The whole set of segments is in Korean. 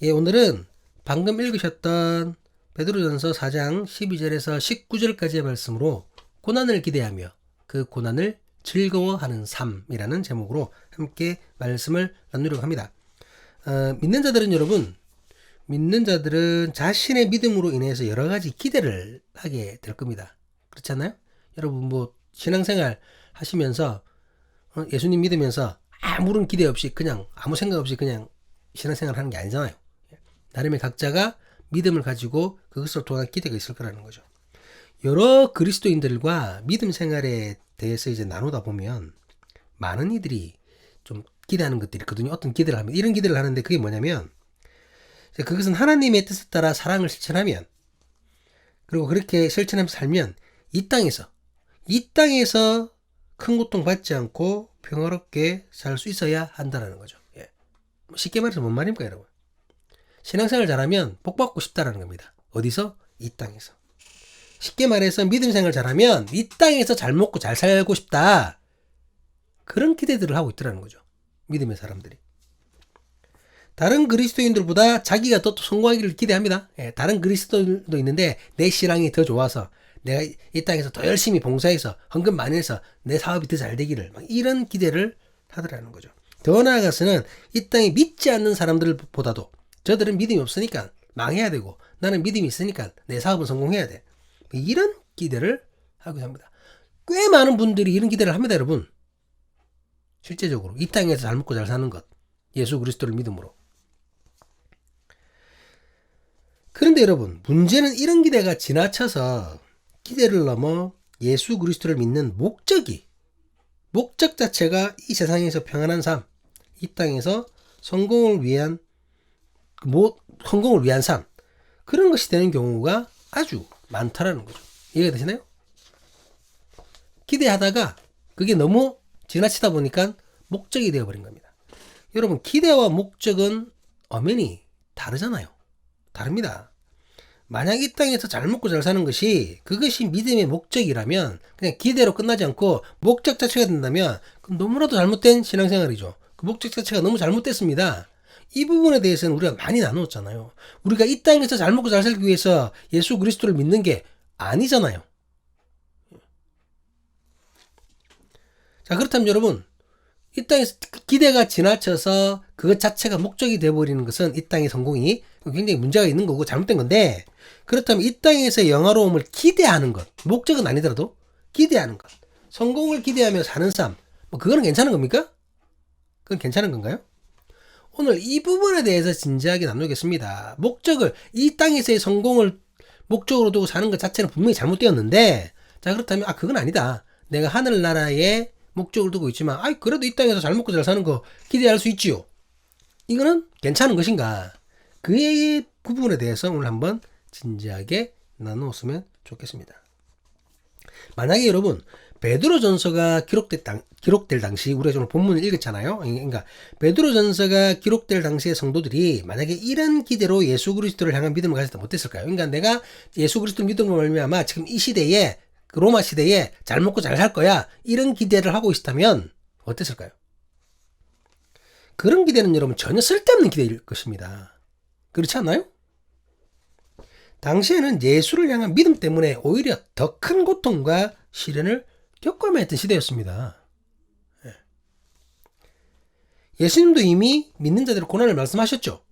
예, 오늘은 방금 읽으셨던 베드로전서 4장 12절에서 19절까지의 말씀으로 고난을 기대하며 그 고난을 즐거워하는 삶이라는 제목으로 함께 말씀을 나누려고 합니다. 믿는 자들은 자신의 믿음으로 인해서 여러 가지 기대를 하게 될 겁니다. 그렇지 않나요? 여러분 신앙생활 하시면서 예수님 믿으면서 아무런 기대 없이 그냥 아무 생각 없이 그냥 신앙생활 하는 게 아니잖아요. 나름의 각자가 믿음을 가지고 그것을 통한 기대가 있을 거라는 거죠. 여러 그리스도인들과 믿음 생활에 대해서 이제 나누다 보면 많은 이들이 좀 기대하는 것들이 있거든요. 어떤 기대를 하면 이런 기대를 하는데 그게 뭐냐면 그것은 하나님의 뜻에 따라 사랑을 실천하면 그리고 그렇게 실천하면서 살면 이 땅에서 큰 고통 받지 않고 평화롭게 살 수 있어야 한다는 거죠. 쉽게 말해서 뭔 말입니까, 여러분? 신앙생활 잘하면 복 받고 싶다라는 겁니다. 어디서? 이 땅에서. 쉽게 말해서 믿음 생활 잘하면 이 땅에서 잘 먹고 잘 살고 싶다. 그런 기대들을 하고 있더라는 거죠. 믿음의 사람들이. 다른 그리스도인들보다 자기가 더 성공하기를 기대합니다. 다른 그리스도인도 있는데 내 신앙이 더 좋아서 내가 이 땅에서 더 열심히 봉사해서 헌금 많이 해서 내 사업이 더 잘 되기를 이런 기대를 하더라는 거죠. 더 나아가서는 이 땅에 믿지 않는 사람들보다도 저들은 믿음이 없으니까 망해야 되고 나는 믿음이 있으니까 내 사업은 성공해야 돼. 이런 기대를 하고 합니다. 꽤 많은 분들이 이런 기대를 합니다, 여러분. 실제적으로 이 땅에서 잘 먹고 잘 사는 것, 예수 그리스도를 믿음으로. 그런데 여러분, 문제는 이런 기대가 지나쳐서 기대를 넘어 예수 그리스도를 믿는 목적 자체가 이 세상에서 평안한 삶, 이 땅에서 성공을 위한 삶, 그런 것이 되는 경우가 아주 많다라는 거죠. 이해가 되시나요? 기대하다가 그게 너무 지나치다 보니까 목적이 되어버린 겁니다. 여러분, 기대와 목적은 엄연히 다르잖아요. 다릅니다. 만약 이 땅에서 잘 먹고 잘 사는 그것이 믿음의 목적이라면 그냥 기대로 끝나지 않고 목적 자체가 된다면 그건 너무나도 잘못된 신앙생활이죠. 그 목적 자체가 너무 잘못됐습니다. 이 부분에 대해서는 우리가 많이 나누었잖아요. 우리가 이 땅에서 잘 먹고 잘 살기 위해서 예수 그리스도를 믿는 게 아니잖아요. 자, 그렇다면 여러분, 이 땅에서 기대가 지나쳐서 그것 자체가 목적이 되어버리는 것은 이 땅의 성공이 굉장히 문제가 있는 거고 잘못된 건데, 그렇다면 이 땅에서 영화로움을 기대하는 것, 목적은 아니더라도 기대하는 것, 성공을 기대하며 사는 삶, 그거는 괜찮은 겁니까? 그건 괜찮은 건가요? 오늘 이 부분에 대해서 진지하게 나누겠습니다. 이 땅에서의 성공을 목적으로 두고 사는 것 자체는 분명히 잘못되었는데, 자, 그렇다면 그건 아니다. 내가 하늘나라에 목적을 두고 있지만 그래도 이 땅에서 잘 먹고 잘 사는 거 기대할 수 있지요. 이거는 괜찮은 것인가? 그 부분에 대해서 오늘 한번 진지하게 나누었으면 좋겠습니다. 만약에 여러분 베드로전서가 기록될 당시 우리가 좀 본문을 읽었잖아요. 그러니까 베드로전서가 기록될 당시의 성도들이 만약에 이런 기대로 예수 그리스도를 향한 믿음을 가졌다면 어땠을까요? 그러니까 내가 예수 그리스도 믿음으로 말미암아 지금 이 시대에 로마 시대에 잘 먹고 잘 살 거야. 이런 기대를 하고 있다면 어땠을까요? 그런 기대는 여러분 전혀 쓸데없는 기대일 것입니다. 그렇지 않나요? 당시에는 예수를 향한 믿음 때문에 오히려 더 큰 고통과 시련을 겪어야만 했던 시대였습니다. 예수님도 이미 믿는 자들의 고난을 말씀하셨죠.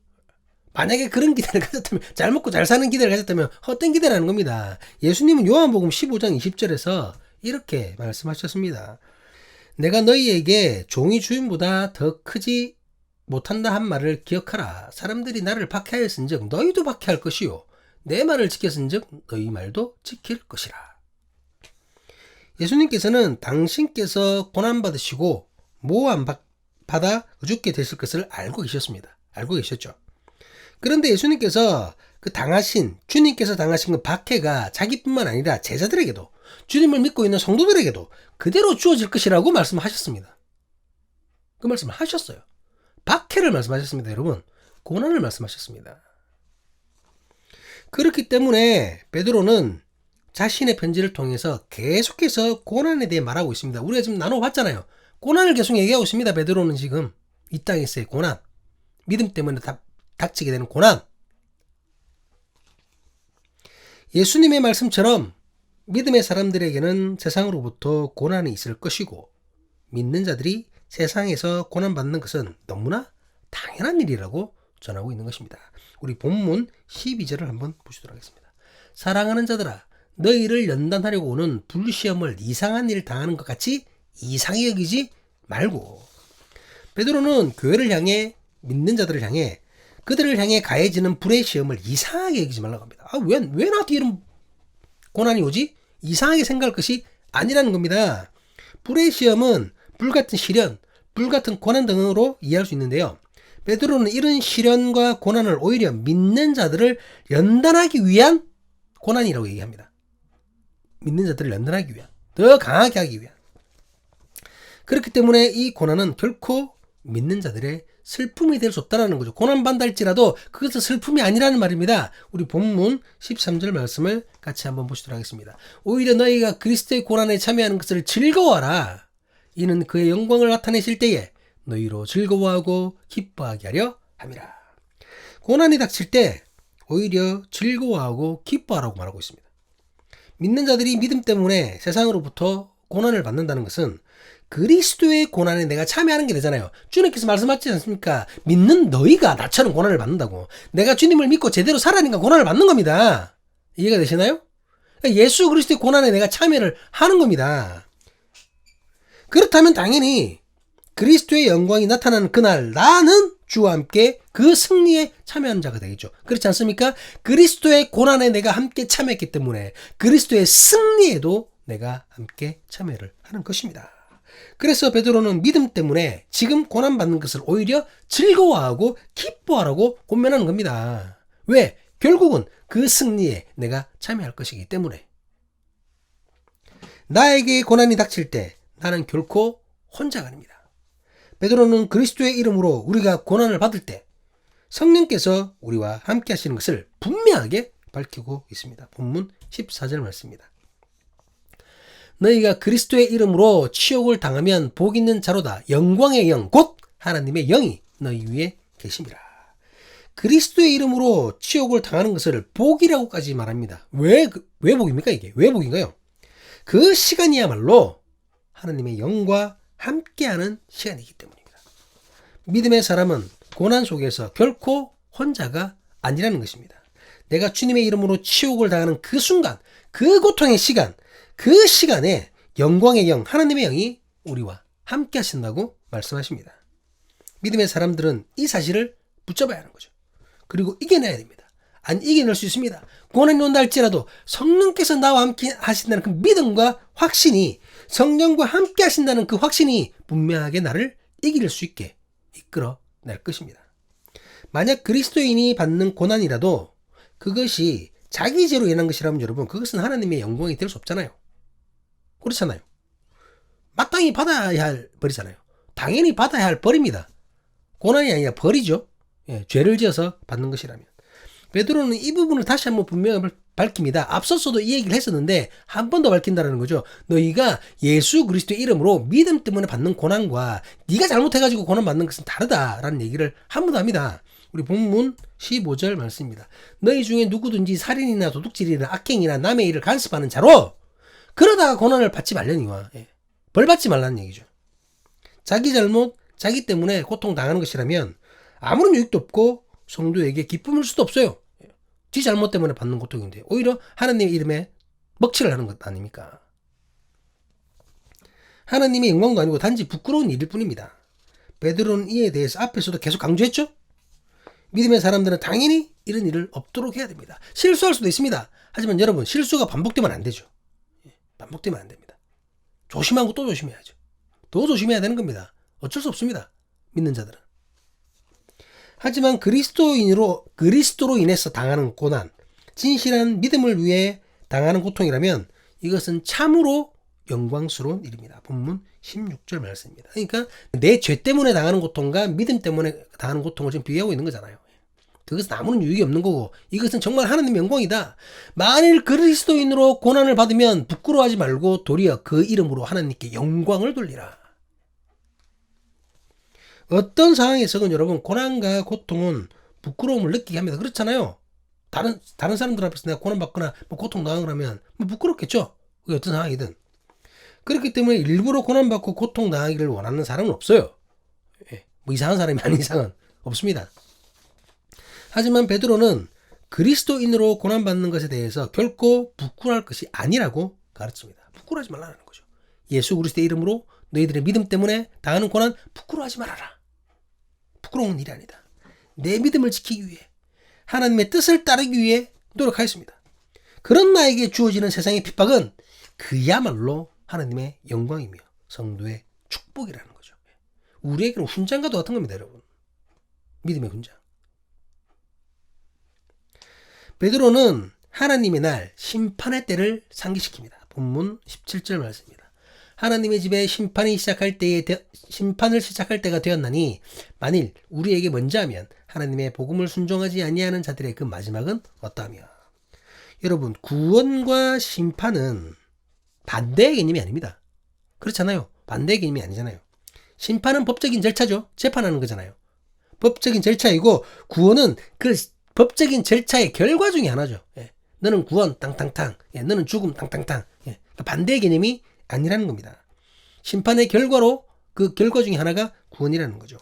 만약에 그런 기대를 가졌다면, 잘 먹고 잘 사는 기대를 가졌다면 헛된 기대라는 겁니다. 예수님은 요한복음 15장 20절에서 이렇게 말씀하셨습니다. 내가 너희에게 종이 주인보다 더 크지 못한다 한 말을 기억하라. 사람들이 나를 박해하였은즉 너희도 박해할 것이요 내 말을 지켰은즉 너희 말도 지킬 것이라. 예수님께서는 당신께서 고난받으시고 모함받아 죽게 되실 것을 알고 계셨습니다. 알고 계셨죠. 그런데 예수님께서 주님께서 당하신 그 박해가 자기뿐만 아니라 제자들에게도, 주님을 믿고 있는 성도들에게도 그대로 주어질 것이라고 말씀하셨습니다. 그 말씀을 하셨어요. 박해를 말씀하셨습니다, 여러분. 고난을 말씀하셨습니다. 그렇기 때문에 베드로는 자신의 편지를 통해서 계속해서 고난에 대해 말하고 있습니다. 우리가 지금 나눠봤잖아요. 고난을 계속 얘기하고 있습니다. 베드로는 지금 이 땅에서의 고난, 믿음 때문에 다 닥치게 되는 고난. 예수님의 말씀처럼 믿음의 사람들에게는 세상으로부터 고난이 있을 것이고 믿는 자들이 세상에서 고난받는 것은 너무나 당연한 일이라고 전하고 있는 것입니다. 우리 본문 12절을 한번 보시도록 하겠습니다. 사랑하는 자들아, 너희를 연단하려고 오는 불시험을 이상한 일을 당하는 것 같이 이상히 여기지 말고. 베드로는 교회를 향해, 믿는 자들을 향해, 그들을 향해 가해지는 불의 시험을 이상하게 여기지 말라고 합니다. 왜 나한테 이런 고난이 오지? 이상하게 생각할 것이 아니라는 겁니다. 불의 시험은 불같은 시련, 불같은 고난 등으로 이해할 수 있는데요. 베드로는 이런 시련과 고난을 오히려 믿는 자들을 연단하기 위한 고난이라고 얘기합니다. 믿는 자들을 연단하기 위한, 더 강하게 하기 위한. 그렇기 때문에 이 고난은 결코 믿는 자들의 슬픔이 될 수 없다는 거죠. 고난받는다 할지라도 그것은 슬픔이 아니라는 말입니다. 우리 본문 13절 말씀을 같이 한번 보시도록 하겠습니다. 오히려 너희가 그리스도의 고난에 참여하는 것을 즐거워하라. 이는 그의 영광을 나타내실 때에 너희로 즐거워하고 기뻐하게 하려 함이라. 고난이 닥칠 때 오히려 즐거워하고 기뻐하라고 말하고 있습니다. 믿는 자들이 믿음 때문에 세상으로부터 고난을 받는다는 것은 그리스도의 고난에 내가 참여하는 게 되잖아요. 주님께서 말씀하시지 않습니까? 믿는 너희가 나처럼 고난을 받는다고. 내가 주님을 믿고 제대로 살아니까 고난을 받는 겁니다. 이해가 되시나요? 예수 그리스도의 고난에 내가 참여를 하는 겁니다. 그렇다면 당연히 그리스도의 영광이 나타나는 그날 나는 주와 함께 그 승리에 참여하는 자가 되겠죠. 그렇지 않습니까? 그리스도의 고난에 내가 함께 참여했기 때문에 그리스도의 승리에도 내가 함께 참여를 하는 것입니다. 그래서 베드로는 믿음 때문에 지금 고난받는 것을 오히려 즐거워하고 기뻐하라고 권면하는 겁니다. 왜? 결국은 그 승리에 내가 참여할 것이기 때문에. 나에게 고난이 닥칠 때 나는 결코 혼자가 아닙니다. 베드로는 그리스도의 이름으로 우리가 고난을 받을 때 성령께서 우리와 함께 하시는 것을 분명하게 밝히고 있습니다. 본문 14절 말씀입니다. 너희가 그리스도의 이름으로 치욕을 당하면 복 있는 자로다. 영광의 영, 곧 하나님의 영이 너희 위에 계십니다. 그리스도의 이름으로 치욕을 당하는 것을 복이라고까지 말합니다. 왜 복입니까 이게? 왜 복인가요? 그 시간이야말로 하나님의 영과 함께하는 시간이기 때문입니다. 믿음의 사람은 고난 속에서 결코 혼자가 아니라는 것입니다. 내가 주님의 이름으로 치욕을 당하는 그 순간, 그 고통의 시간, 그 시간에 영광의 영, 하나님의 영이 우리와 함께 하신다고 말씀하십니다. 믿음의 사람들은 이 사실을 붙잡아야 하는 거죠. 그리고 이겨내야 됩니다. 안 이겨낼 수 있습니다. 고난이 온다 할지라도 성령께서 나와 함께 하신다는 그 믿음과 확신이, 성령과 함께 하신다는 그 확신이 분명하게 나를 이길 수 있게 이끌어낼 것입니다. 만약 그리스도인이 받는 고난이라도 그것이 자기 죄로 인한 것이라면 여러분, 그것은 하나님의 영광이 될 수 없잖아요. 그렇잖아요. 마땅히 받아야 할 벌이잖아요. 당연히 받아야 할 벌입니다. 고난이 아니라 벌이죠. 예, 죄를 지어서 받는 것이라면. 베드로는 이 부분을 다시 한번 분명히 밝힙니다. 앞서서도 이 얘기를 했었는데 한 번 더 밝힌다는 거죠. 너희가 예수 그리스도의 이름으로 믿음 때문에 받는 고난과 네가 잘못해가지고 고난 받는 것은 다르다라는 얘기를 한 번 더 합니다. 우리 본문 15절 말씀입니다. 너희 중에 누구든지 살인이나 도둑질이나 악행이나 남의 일을 간섭하는 자로 그러다가 고난을 받지 말려니와, 벌 받지 말라는 얘기죠. 자기 잘못, 자기 때문에 고통당하는 것이라면 아무런 유익도 없고 성도에게 기쁨일 수도 없어요. 지 잘못 때문에 받는 고통인데 오히려 하나님의 이름에 먹칠을 하는 것 아닙니까? 하나님의 영광도 아니고 단지 부끄러운 일일 뿐입니다. 베드로는 이에 대해서 앞에서도 계속 강조했죠. 믿음의 사람들은 당연히 이런 일을 없도록 해야 됩니다. 실수할 수도 있습니다. 하지만 여러분, 실수가 반복되면 안 되죠. 반복되면 안 됩니다. 조심하고 또 조심해야죠. 더 조심해야 되는 겁니다. 어쩔 수 없습니다. 믿는 자들은. 하지만 그리스도로 인해서 당하는 고난, 진실한 믿음을 위해 당하는 고통이라면 이것은 참으로 영광스러운 일입니다. 본문 16절 말씀입니다. 그러니까 내 죄 때문에 당하는 고통과 믿음 때문에 당하는 고통을 지금 비교하고 있는 거잖아요. 그것은 아무런 유익이 없는 거고 이것은 정말 하나님의 영광이다. 만일 그리스도인으로 고난을 받으면 부끄러워하지 말고 도리어 그 이름으로 하나님께 영광을 돌리라. 어떤 상황에서건 여러분, 고난과 고통은 부끄러움을 느끼게 합니다. 그렇잖아요. 다른 사람들 앞에서 내가 고난받거나 뭐 고통당하면 뭐 부끄럽겠죠. 그게 어떤 상황이든. 그렇기 때문에 일부러 고난받고 고통당하기를 원하는 사람은 없어요. 예, 뭐 이상한 사람이 아닌 이상은 없습니다. 하지만 베드로는 그리스도인으로 고난받는 것에 대해서 결코 부끄러워할 것이 아니라고 가르칩니다. 부끄러워하지 말라는 거죠. 예수 그리스도의 이름으로 너희들의 믿음 때문에 당하는 고난 부끄러워하지 말아라. 부끄러운 일이 아니다. 내 믿음을 지키기 위해 하나님의 뜻을 따르기 위해 노력하였습니다. 그런 나에게 주어지는 세상의 핍박은 그야말로 하나님의 영광이며 성도의 축복이라는 거죠. 우리에게는 훈장과도 같은 겁니다, 여러분. 믿음의 훈장. 베드로는 하나님의 날 심판의 때를 상기시킵니다. 본문 17절 말씀입니다. 하나님의 집에 심판을 시작할 때가 되었나니 만일 우리에게 먼저 하면 하나님의 복음을 순종하지 아니하는 자들의 그 마지막은 어떠하며. 여러분, 구원과 심판은 반대의 개념이 아닙니다. 그렇잖아요. 반대의 개념이 아니잖아요. 심판은 법적인 절차죠. 재판하는 거잖아요. 법적인 절차이고 구원은 그 법적인 절차의 결과 중에 하나죠. 예. 너는 구원 땅땅땅, 예. 너는 죽음 땅땅땅. 예. 반대의 개념이 아니라는 겁니다. 심판의 결과로 그 결과 중에 하나가 구원이라는 거죠.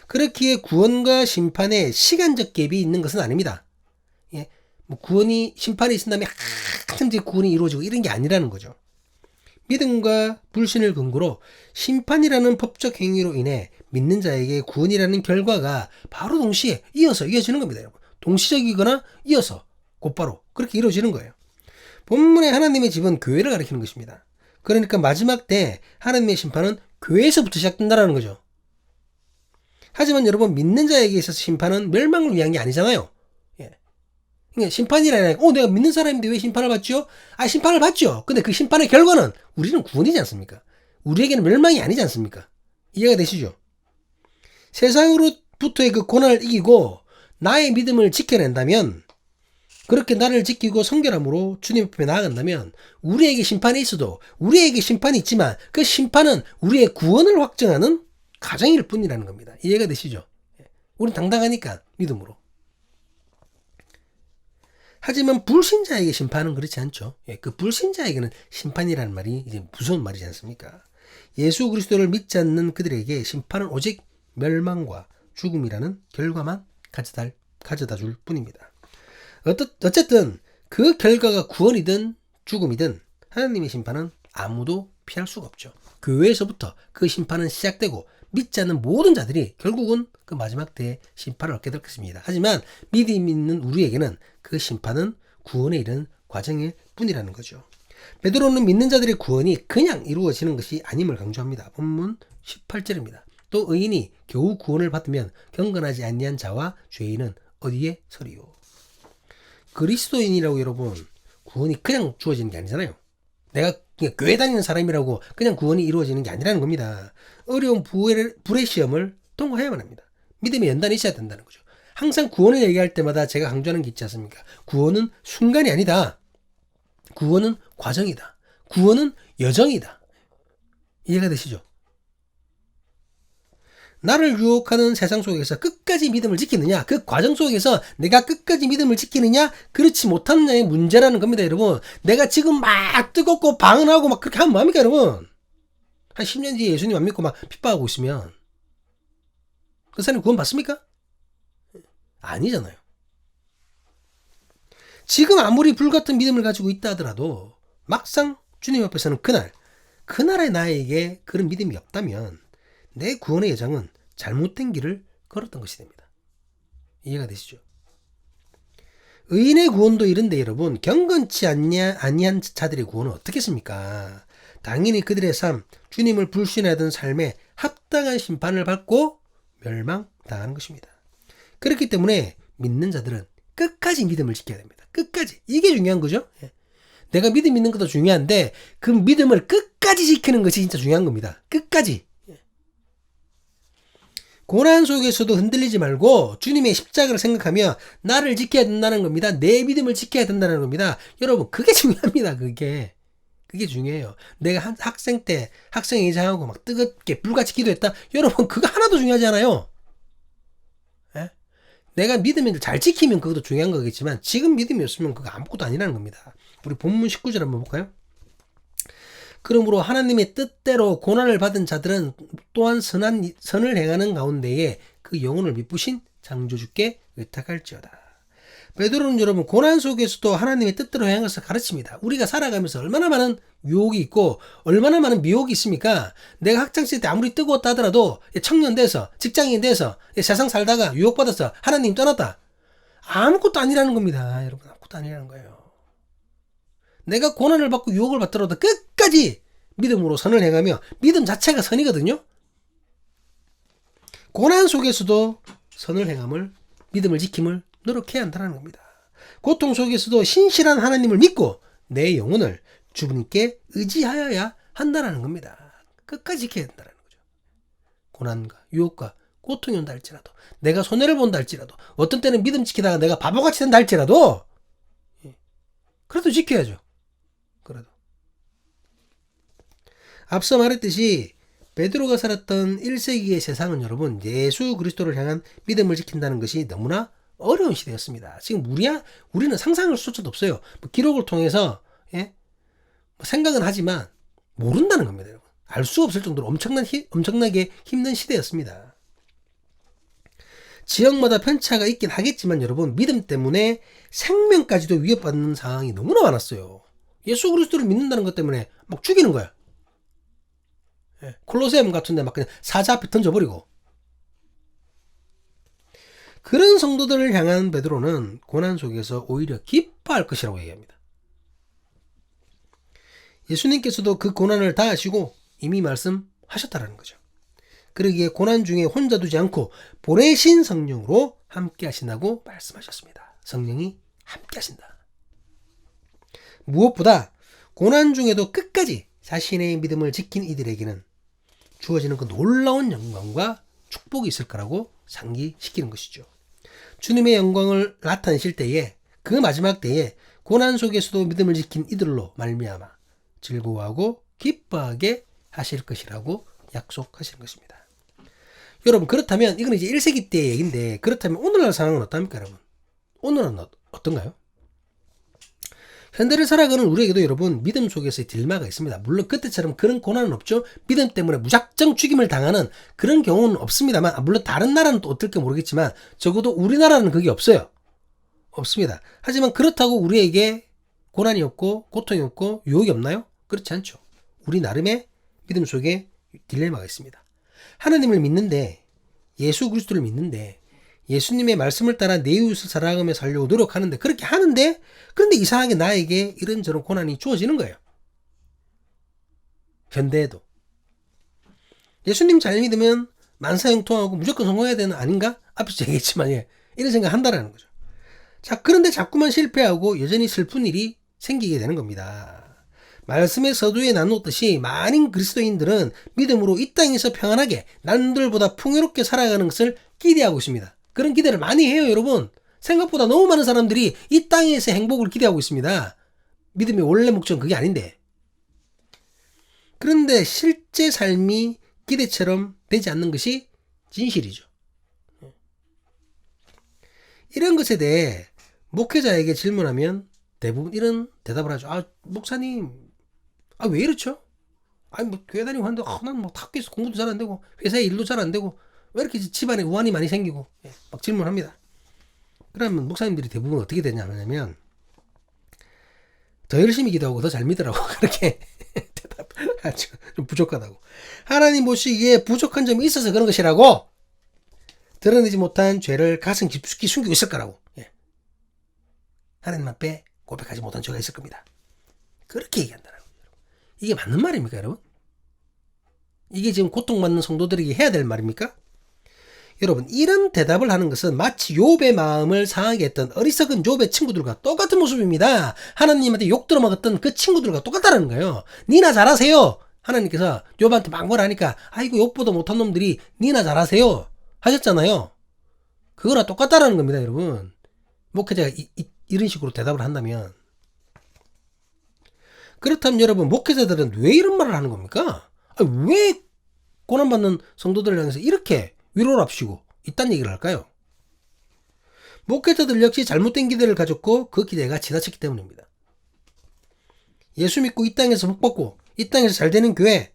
그렇기에 구원과 심판에 시간적 갭이 있는 것은 아닙니다. 예. 뭐 심판이 있은 다음에 한참 뒤에 구원이 이루어지고 이런 게 아니라는 거죠. 믿음과 불신을 근거로 심판이라는 법적 행위로 인해 믿는 자에게 구원이라는 결과가 바로 동시에 이어지는 겁니다, 여러분. 동시적이거나 이어서 곧바로 그렇게 이루어지는 거예요. 본문의 하나님의 집은 교회를 가리키는 것입니다. 그러니까 마지막 때 하나님의 심판은 교회에서부터 시작된다는 거죠. 하지만 여러분, 믿는 자에게 있어서 심판은 멸망을 위한 게 아니잖아요. 예. 그러니까 심판이라는 내가 믿는 사람인데 왜 심판을 받죠? 심판을 받죠. 근데 그 심판의 결과는 우리는 구원이지 않습니까? 우리에게는 멸망이 아니지 않습니까? 이해가 되시죠? 세상으로부터의 그 고난을 이기고 나의 믿음을 지켜낸다면, 그렇게 나를 지키고 성결함으로 주님 앞에 나아간다면 우리에게 심판이 있어도 우리에게 심판이 있지만 그 심판은 우리의 구원을 확정하는 가정일 뿐이라는 겁니다. 이해가 되시죠? 우린 당당하니까 믿음으로. 하지만 불신자에게 심판은 그렇지 않죠. 그 불신자에게는 심판이라는 말이 이제 무서운 말이지 않습니까? 예수 그리스도를 믿지 않는 그들에게 심판은 오직 멸망과 죽음이라는 결과만 가져다 줄 뿐입니다. 어쨌든 그 결과가 구원이든 죽음이든 하나님의 심판은 아무도 피할 수가 없죠. 교회에서부터 그 심판은 시작되고 믿지 않는 모든 자들이 결국은 그 마지막 때에 심판을 얻게 될 것입니다. 하지만 믿음 있는 우리에게는 그 심판은 구원에 이르는 과정일 뿐이라는 거죠. 베드로는 믿는 자들의 구원이 그냥 이루어지는 것이 아님을 강조합니다. 본문 18절입니다. 또 의인이 겨우 구원을 받으면 경건하지 아니한 자와 죄인은 어디에 서리요. 그리스도인이라고 여러분, 구원이 그냥 주어지는 게 아니잖아요. 내가 그냥 교회 다니는 사람이라고 그냥 구원이 이루어지는 게 아니라는 겁니다. 어려운 불의 시험을 통과해야만 합니다. 믿음의 연단이 있어야 된다는 거죠. 항상 구원을 얘기할 때마다 제가 강조하는 게 있지 않습니까? 구원은 순간이 아니다. 구원은 과정이다. 구원은 여정이다. 이해가 되시죠? 나를 유혹하는 세상 속에서 끝까지 믿음을 지키느냐, 그 과정 속에서 내가 끝까지 믿음을 지키느냐, 그렇지 못하느냐의 문제라는 겁니다, 여러분. 내가 지금 막 뜨겁고 방언하고 막 그렇게 하면 뭐합니까, 여러분? 한 10년 뒤에 예수님 안 믿고 막 핍박하고 있으면 그 사람이 구원 받습니까? 아니잖아요. 지금 아무리 불같은 믿음을 가지고 있다 하더라도 막상 주님 앞에서는 그날의 나에게 그런 믿음이 없다면 내 구원의 여정은 잘못된 길을 걸었던 것이 됩니다. 이해가 되시죠? 의인의 구원도 이런데 여러분, 경건치 아니한 자들의 구원은 어떻겠습니까? 당연히 그들의 삶, 주님을 불신하던 삶에 합당한 심판을 받고 멸망당하는 것입니다. 그렇기 때문에 믿는 자들은 끝까지 믿음을 지켜야 됩니다. 끝까지. 이게 중요한 거죠. 내가 믿음 있는 것도 중요한데 그 믿음을 끝까지 지키는 것이 진짜 중요한 겁니다. 끝까지. 고난 속에서도 흔들리지 말고 주님의 십자가를 생각하며 나를 지켜야 된다는 겁니다. 내 믿음을 지켜야 된다는 겁니다. 여러분, 그게 중요합니다. 그게 중요해요. 내가 학생 때 학생회장하고 막 뜨겁게 불같이 기도했다. 여러분, 그거 하나도 중요하지 않아요. 내가 믿음을 잘 지키면 그것도 중요한 거겠지만 지금 믿음이 없으면 그거 아무것도 아니라는 겁니다. 우리 본문 19절 한번 볼까요? 그러므로 하나님의 뜻대로 고난을 받은 자들은 또한 선을 행하는 가운데에 그 영혼을 미쁘신 창조주께 의탁할지어다. 베드로는 여러분 고난 속에서도 하나님의 뜻대로 행한 것을 가르칩니다. 우리가 살아가면서 얼마나 많은 유혹이 있고 얼마나 많은 미혹이 있습니까? 내가 학창시절 때 아무리 뜨거웠다 하더라도 청년 돼서 직장인 돼서 세상 살다가 유혹받아서 하나님 떠났다. 아무것도 아니라는 겁니다. 여러분 아무것도 아니라는 거예요. 내가 고난을 받고 유혹을 받더라도 끝까지 믿음으로 선을 행하며 믿음 자체가 선이거든요. 고난 속에서도 선을 행함을 믿음을 지킴을 노력해야 한다는 겁니다. 고통 속에서도 신실한 하나님을 믿고 내 영혼을 주님께 의지하여야 한다는 겁니다. 끝까지 지켜야 한다는 거죠. 고난과 유혹과 고통이 온다 할지라도 내가 손해를 본다 할지라도 어떤 때는 믿음 지키다가 내가 바보같이 된다 할지라도 그래도 지켜야죠. 그래도 앞서 말했듯이 베드로가 살았던 1세기의 세상은 여러분 예수 그리스도를 향한 믿음을 지킨다는 것이 너무나 어려운 시대였습니다. 지금 우리는 상상할 수조차도 없어요. 기록을 통해서 생각은 하지만 모른다는 겁니다. 여러분. 알 수 없을 정도로 엄청나게 힘든 시대였습니다. 지역마다 편차가 있긴 하겠지만 여러분 믿음 때문에 생명까지도 위협받는 상황이 너무나 많았어요. 예수 그리스도를 믿는다는 것 때문에 막 죽이는 거야. 콜로세움 같은 데 막 그냥 사자 앞에 던져버리고. 그런 성도들을 향한 베드로는 고난 속에서 오히려 기뻐할 것이라고 얘기합니다. 예수님께서도 그 고난을 다 아시고 이미 말씀하셨다라는 거죠. 그러기에 고난 중에 혼자 두지 않고 보내신 성령으로 함께 하신다고 말씀하셨습니다. 성령이 함께 하신다. 무엇보다 고난 중에도 끝까지 자신의 믿음을 지킨 이들에게는 주어지는 그 놀라운 영광과 축복이 있을 거라고 상기시키는 것이죠. 주님의 영광을 나타내실 때에 그 마지막 때에 고난 속에서도 믿음을 지킨 이들로 말미암아 즐거워하고 기뻐하게 하실 것이라고 약속하시는 것입니다. 여러분 그렇다면 이건 이제 1세기 때 얘기인데 그렇다면 오늘날 상황은 어떻습니까 여러분? 오늘은 어떤가요? 현대를 살아가는 우리에게도 여러분 믿음 속에서의 딜마가 있습니다. 물론 그때처럼 그런 고난은 없죠. 믿음 때문에 무작정 죽임을 당하는 그런 경우는 없습니다만 물론 다른 나라는 또 어떨지 모르겠지만 적어도 우리나라는 그게 없어요. 없습니다. 하지만 그렇다고 우리에게 고난이 없고 고통이 없고 유혹이 없나요? 그렇지 않죠. 우리 나름의 믿음 속에 딜레마가 있습니다. 하나님을 믿는데 예수 그리스도를 믿는데 예수님의 말씀을 따라 내 이웃을 사랑하며 살려고 노력하는데 그렇게 하는데 그런데 이상하게 나에게 이런저런 고난이 주어지는 거예요. 현대에도. 예수님 잘 믿으면 만사형통하고 무조건 성공해야 되는 아닌가? 앞에서 얘기했지만 이런 생각 한다라는 거죠. 자, 그런데 자꾸만 실패하고 여전히 슬픈 일이 생기게 되는 겁니다. 말씀의 서두에 나누었듯이 많은 그리스도인들은 믿음으로 이 땅에서 평안하게 남들보다 풍요롭게 살아가는 것을 기대하고 있습니다. 그런 기대를 많이 해요, 여러분. 생각보다 너무 많은 사람들이 이 땅에서 행복을 기대하고 있습니다. 믿음의 원래 목적은 그게 아닌데. 그런데 실제 삶이 기대처럼 되지 않는 것이 진실이죠. 이런 것에 대해 목회자에게 질문하면 대부분 이런 대답을 하죠. 목사님, 왜 이렇죠? 교회 다니고 하는데, 난 학교에서 공부도 잘 안 되고, 회사에 일도 잘 안 되고, 왜 이렇게 집안에 우환이 많이 생기고, 막 질문합니다. 그러면 목사님들이 대부분 어떻게 되냐면, 더 열심히 기도하고 더 잘 믿으라고, 그렇게 대답하죠. 좀 부족하다고. 하나님 보시기에 부족한 점이 있어서 그런 것이라고, 드러내지 못한 죄를 가슴 깊숙이 숨기고 있을 거라고. 하나님 앞에 고백하지 못한 죄가 있을 겁니다. 그렇게 얘기한다라고. 이게 맞는 말입니까, 여러분? 이게 지금 고통받는 성도들에게 해야 될 말입니까? 여러분, 이런 대답을 하는 것은 마치 욥의 마음을 상하게 했던 어리석은 욥의 친구들과 똑같은 모습입니다. 하나님한테 욕 들어먹었던 그 친구들과 똑같다는 거예요. 니나 잘하세요. 하나님께서 욥한테 막 뭐라 하니까 아이고 욥보다 못한 놈들이 니나 잘하세요 하셨잖아요. 그거랑 똑같다라는 겁니다, 여러분. 목회자가 이런 식으로 대답을 한다면. 그렇다면 여러분, 목회자들은 왜 이런 말을 하는 겁니까? 왜 고난받는 성도들을 향해서 이렇게 위로를 합시고 이딴 얘기를 할까요? 목회자들 역시 잘못된 기대를 가졌고 그 기대가 지나쳤기 때문입니다. 예수 믿고 이 땅에서 복받고 이 땅에서 잘 되는 교회,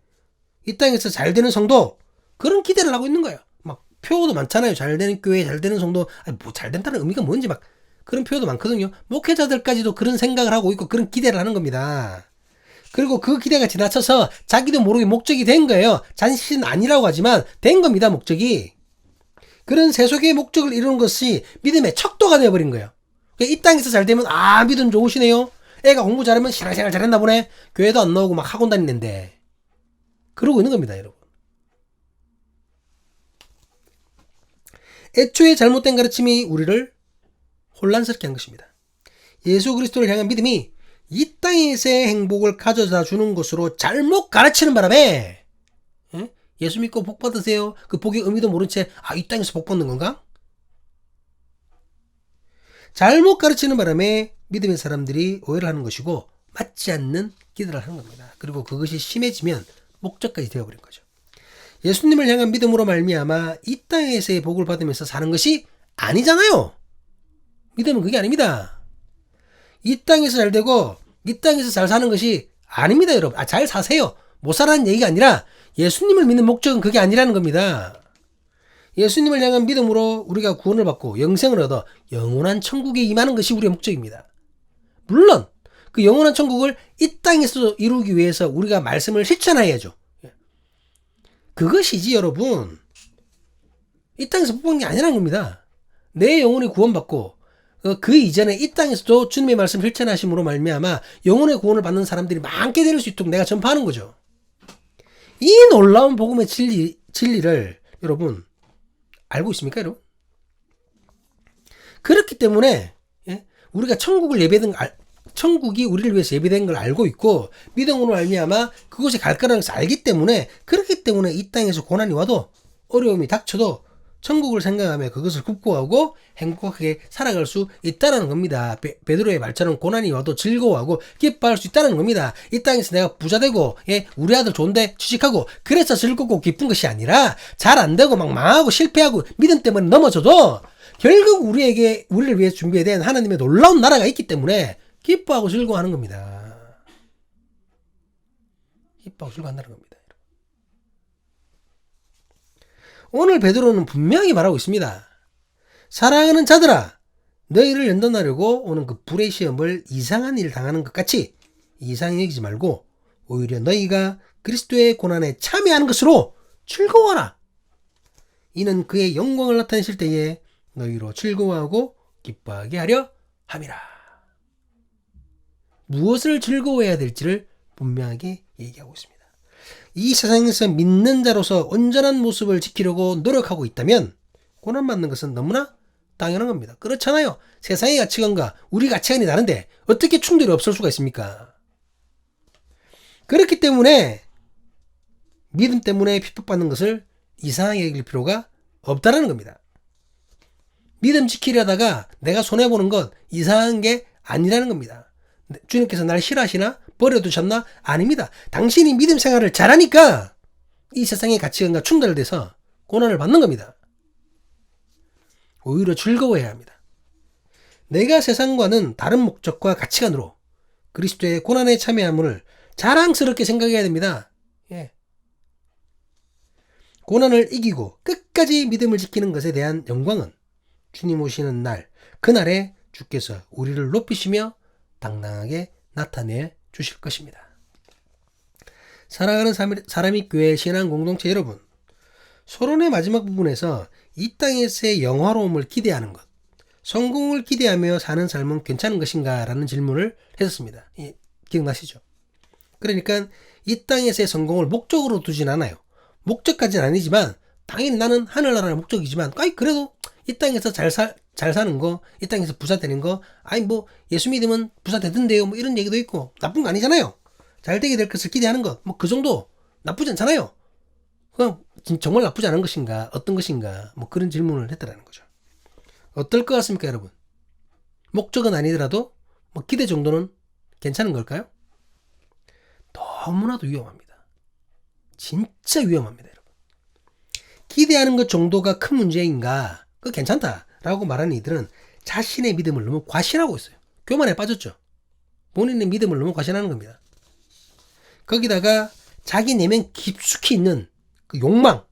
이 땅에서 잘 되는 성도, 그런 기대를 하고 있는 거예요. 막 표도 많잖아요. 잘 되는 교회, 잘 되는 성도. 아니 뭐 잘 된다는 의미가 뭔지 막 그런 표도 많거든요. 목회자들까지도 그런 생각을 하고 있고 그런 기대를 하는 겁니다. 그리고 그 기대가 지나쳐서 자기도 모르게 목적이 된 거예요. 자신은 아니라고 하지만 된 겁니다. 목적이. 그런 세속의 목적을 이루는 것이 믿음의 척도가 되어버린 거예요. 이 땅에서 잘 되면 믿음 좋으시네요. 애가 공부 잘하면 신앙생활 잘했나 보네. 교회도 안 나오고 막 학원 다니는데. 그러고 있는 겁니다, 여러분. 애초에 잘못된 가르침이 우리를 혼란스럽게 한 것입니다. 예수 그리스도를 향한 믿음이 이 땅에서의 행복을 가져다 주는 것으로 잘못 가르치는 바람에 예수 믿고 복 받으세요. 그 복의 의미도 모른 채 이 땅에서 복 받는 건가? 잘못 가르치는 바람에 믿음의 사람들이 오해를 하는 것이고 맞지 않는 기대를 하는 겁니다. 그리고 그것이 심해지면 목적까지 되어버린 거죠. 예수님을 향한 믿음으로 말미암아 이 땅에서의 복을 받으면서 사는 것이 아니잖아요. 믿음은 그게 아닙니다. 이 땅에서 잘 되고 이 땅에서 잘 사는 것이 아닙니다, 여러분. 잘 사세요. 못 살라는 얘기가 아니라 예수님을 믿는 목적은 그게 아니라는 겁니다. 예수님을 향한 믿음으로 우리가 구원을 받고 영생을 얻어 영원한 천국에 임하는 것이 우리의 목적입니다. 물론 그 영원한 천국을 이 땅에서 이루기 위해서 우리가 말씀을 실천해야죠. 그것이지 여러분. 이 땅에서 복 받는 게 아니라는 겁니다. 내 영혼이 구원받고 그 이전에 이 땅에서도 주님의 말씀 실천하심으로 말미암아 영혼의 구원을 받는 사람들이 많게 될 수 있도록 내가 전파하는 거죠. 이 놀라운 복음의 진리를 여러분 알고 있습니까, 여러분? 그렇기 때문에 우리가 천국이 우리를 위해서 예배된 걸 알고 있고 믿음으로 말미암아 그곳에 갈 거라는 것을 알기 때문에 그렇기 때문에 이 땅에서 고난이 와도 어려움이 닥쳐도 천국을 생각하며 그것을 극복하고 행복하게 살아갈 수 있다는 겁니다. 베드로의 말처럼 고난이 와도 즐거워하고 기뻐할 수 있다는 겁니다. 이 땅에서 내가 부자되고 우리 아들 좋은데 취직하고 그래서 즐겁고 기쁜 것이 아니라 잘 안 되고 막 망하고 실패하고 믿음 때문에 넘어져도 결국 우리를 위해 준비된 하나님의 놀라운 나라가 있기 때문에 기뻐하고 즐거워하는 겁니다. 기뻐하고 즐거워한다는 겁니다. 오늘 베드로는 분명히 말하고 있습니다. 사랑하는 자들아, 너희를 연단하려고 오는 그 불의 시험을 이상한 일을 당하는 것 같이 이상히 여기지 말고 오히려 너희가 그리스도의 고난에 참여하는 것으로 즐거워하라. 이는 그의 영광을 나타내실 때에 너희로 즐거워하고 기뻐하게 하려 함이라. 무엇을 즐거워해야 될지를 분명하게 얘기하고 있습니다. 이 세상에서 믿는 자로서 온전한 모습을 지키려고 노력하고 있다면 고난받는 것은 너무나 당연한 겁니다. 그렇잖아요. 세상의 가치관과 우리 가치관이 다른데 어떻게 충돌이 없을 수가 있습니까? 그렇기 때문에 믿음 때문에 핍박받는 것을 이상하게 여길 필요가 없다는 겁니다. 믿음 지키려다가 내가 손해보는 것 이상한 게 아니라는 겁니다. 주님께서 날 싫어하시나? 버려두셨나? 아닙니다. 당신이 믿음 생활을 잘하니까 이 세상의 가치관과 충돌돼서 고난을 받는 겁니다. 오히려 즐거워해야 합니다. 내가 세상과는 다른 목적과 가치관으로 그리스도의 고난에 참여함을 자랑스럽게 생각해야 됩니다. 고난을 이기고 끝까지 믿음을 지키는 것에 대한 영광은 주님 오시는 날, 그날에 주께서 우리를 높이시며 당당하게 나타내 주실 것입니다. 사랑하는 사람이 교회 신앙 공동체 여러분, 서론의 마지막 부분에서 이 땅에서의 영화로움을 기대하는 것, 성공을 기대하며 사는 삶은 괜찮은 것인가? 라는 질문을 했었습니다. 기억나시죠? 그러니까 이 땅에서의 성공을 목적으로 두진 않아요. 목적까지는 아니지만 당연히 나는 하늘나라의 목적이지만 그래도 이 땅에서 잘 사는 거, 이 땅에서 부자 되는 거, 예수 믿으면 부자 되던데요. 이런 얘기도 있고, 나쁜 거 아니잖아요. 잘 되게 될 것을 기대하는 것, 그 정도 나쁘지 않잖아요. 그냥 정말 나쁘지 않은 것인가, 어떤 것인가, 그런 질문을 했다라는 거죠. 어떨 것 같습니까, 여러분? 목적은 아니더라도 기대 정도는 괜찮은 걸까요? 너무나도 위험합니다. 진짜 위험합니다, 여러분. 기대하는 것 정도가 큰 문제인가? 그거 괜찮다라고 말하는 이들은 자신의 믿음을 너무 과신하고 있어요. 교만에 빠졌죠. 본인의 믿음을 너무 과신하는 겁니다. 거기다가 자기 내면 깊숙이 있는 그 욕망,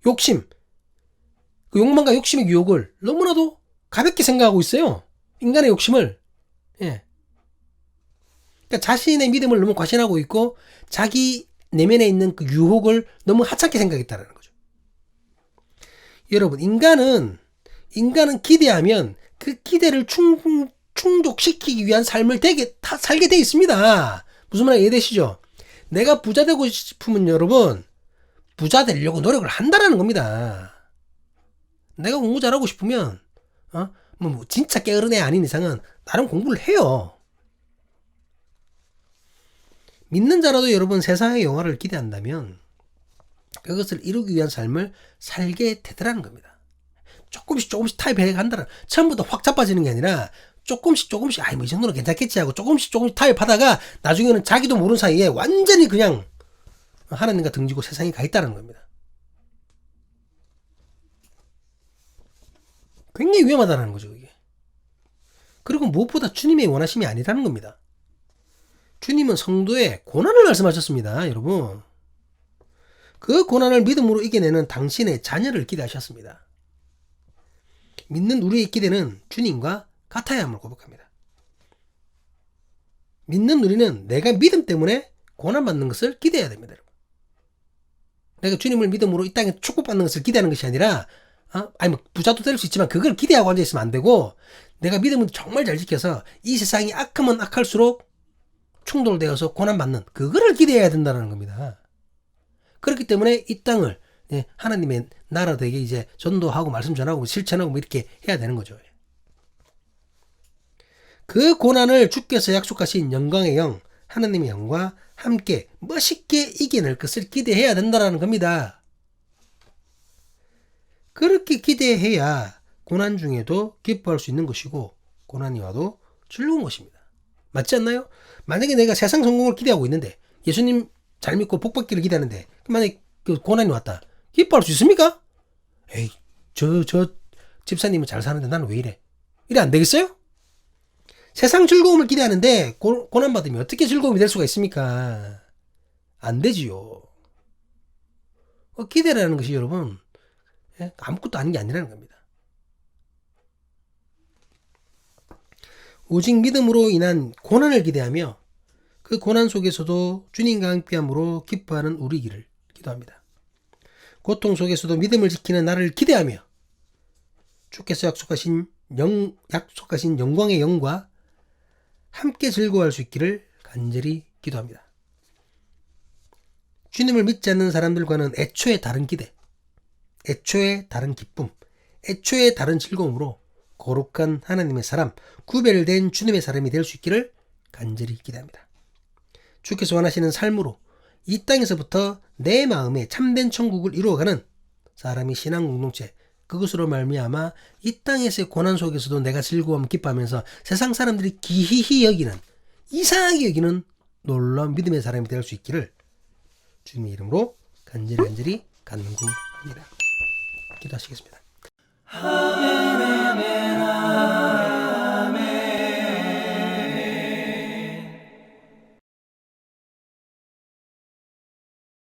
욕심, 그 욕망과 욕심의 유혹을 너무나도 가볍게 생각하고 있어요. 인간의 욕심을. 예. 그러니까 자신의 믿음을 너무 과신하고 있고 자기 내면에 있는 그 유혹을 너무 하찮게 생각했다는 거죠. 여러분, 인간은 기대하면 그 기대를 충족시키기 위한 삶을 살게 돼 있습니다. 무슨 말인지 이해되시죠? 내가 부자 되고 싶으면 여러분, 부자 되려고 노력을 한다라는 겁니다. 내가 공부 잘하고 싶으면, 뭐 진짜 게으른 애 아닌 이상은 나름 공부를 해요. 믿는 자라도 여러분 세상의 영화를 기대한다면 그것을 이루기 위한 삶을 살게 되더라는 겁니다. 조금씩 타협해 간다는, 처음부터 확 자빠지는 게 아니라 조금씩 뭐 이 정도는 괜찮겠지 하고 조금씩 타협하다가 나중에는 자기도 모르는 사이에 완전히 그냥 하나님과 등지고 세상에 가 있다는 겁니다. 굉장히 위험하다는 거죠, 이게. 그리고 무엇보다 주님의 원하심이 아니라는 겁니다. 주님은 성도의 고난을 말씀하셨습니다, 여러분. 그 고난을 믿음으로 이겨내는 당신의 자녀를 기대하셨습니다. 믿는 우리의 기대는 주님과 같아야 함을 고백합니다. 믿는 우리는 내가 믿음 때문에 고난받는 것을 기대해야 됩니다, 여러분. 내가 주님을 믿음으로 이 땅에 축복받는 것을 기대하는 것이 아니라, 뭐 부자도 될 수 있지만 그걸 기대하고 앉아있으면 안 되고, 내가 믿음을 정말 잘 지켜서 이 세상이 악하면 악할수록 충돌되어서 고난받는 그거를 기대해야 된다는 겁니다. 그렇기 때문에 이 땅을 하나님의 나라 되게 이제 전도하고 말씀 전하고 실천하고 뭐 이렇게 해야 되는 거죠. 그 고난을 주께서 약속하신 영광의 영, 하나님의 영과 함께 멋있게 이겨낼 것을 기대해야 된다는 겁니다. 그렇게 기대해야 고난 중에도 기뻐할 수 있는 것이고 고난이 와도 즐거운 것입니다. 맞지 않나요? 만약에 내가 세상 성공을 기대하고 있는데 예수님 잘 믿고 복받기를 기대하는데 만약에 그 고난이 왔다. 기뻐할 수 있습니까? 에이, 저 집사님은 잘 사는데 나는 왜 이래? 이래 안 되겠어요? 세상 즐거움을 기대하는데 고난받으면 어떻게 즐거움이 될 수가 있습니까? 안 되지요. 기대라는 것이 여러분 아무것도 아닌 게 아니라는 겁니다. 오직 믿음으로 인한 고난을 기대하며 그 고난 속에서도 주님과 함께함으로 기뻐하는 우리기를 기도합니다. 고통 속에서도 믿음을 지키는 나를 기대하며 주께서 약속하신 영광의 영과 함께 즐거워할 수 있기를 간절히 기도합니다. 주님을 믿지 않는 사람들과는 애초에 다른 기대, 애초에 다른 기쁨, 애초에 다른 즐거움으로 거룩한 하나님의 사람, 구별된 주님의 사람이 될 수 있기를 간절히 기대합니다. 주께서 원하시는 삶으로 이 땅에서부터 내 마음에 참된 천국을 이루어가는 사람이 신앙 공동체, 그것으로 말미암아 이 땅에서의 고난 속에서도 내가 즐거움 기뻐하면서 세상 사람들이 기히히 여기는, 이상하게 여기는 놀라운 믿음의 사람이 될 수 있기를 주님의 이름으로 간절히 간구합니다. 기도하시겠습니다.